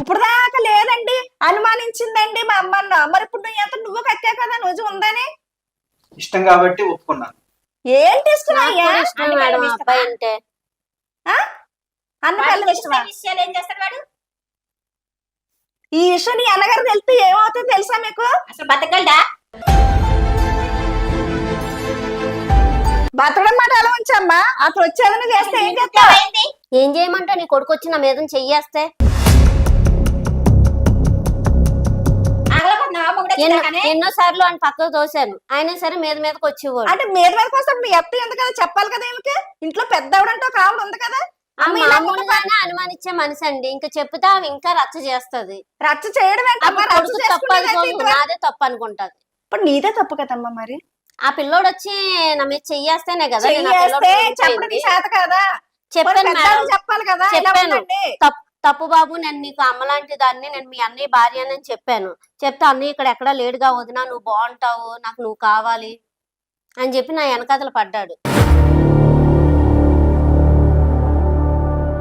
ఇప్పుడు దాకా లేదండి, అనుమానించిందండి మా అమ్మన్న. మరి ఇప్పుడు నువ్వు కక్కా కదా రోజు ఉందని. ఇష్టం కాబట్టి ఒప్పుకున్నాను. ఏంటి ఇష్టం అయ్యా? ఇష్టం మేడం అబ్బాయి అంటే. అన్న పిల్లలు ఇష్టమా? విషయాలు ఏం చేస్తాడు వాడు? ఈ విషయం నీ అన్నగారు తెలిస్తే ఏమవుతుందో తెలుసా మీకు? అసలు బతకగలడా? బతకడం మాట ఎలా ఉంచమ్మా, అసలు వచ్చేదన్నా చేస్తే ఏం చేస్తావు? ఏం చేయమంటా? నీ కొడుకు వచ్చి నా మీద చెయ్యేస్తే ఎన్నో సార్లు అని పక్కకు తోసాను, అయినా సరే మీద మీదకి వచ్చేవాడు. అంటే మీద మీదకి వస్తే మీ అత్త ఎంత కదా చెప్పాలి కదా. ఈమెకి ఇంట్లో పెద్దవిడంటే ఒక ఆవిడ ఉంది కదా. మామూలుగానే అనుమానించే మనిషి అండి, ఇంకా చెప్తే ఆమె ఇంకా రచ్చ చేస్తది. రచ్చ చేయడం నాదే తప్పు అనుకుంటది. ఇప్పుడు నీదే తప్పు కదమ్మా. మరి ఆ పిల్లోడు వచ్చి నా మీద చెయ్యేస్తేనే కదా చెప్పాలి కదా. చెప్పాను, తప్పు బాబు, నేను నీకు అమ్మలాంటి దాన్ని, నేను మీ అన్నయ్య భార్య అని చెప్పాను. చెప్తే అన్నయ్య ఇక్కడ ఎక్కడా లేడుగా వదినా, నువ్వు బాగుంటావు, నాకు నువ్వు కావాలి అని చెప్పి నా వెనకాతలు పడ్డాడు.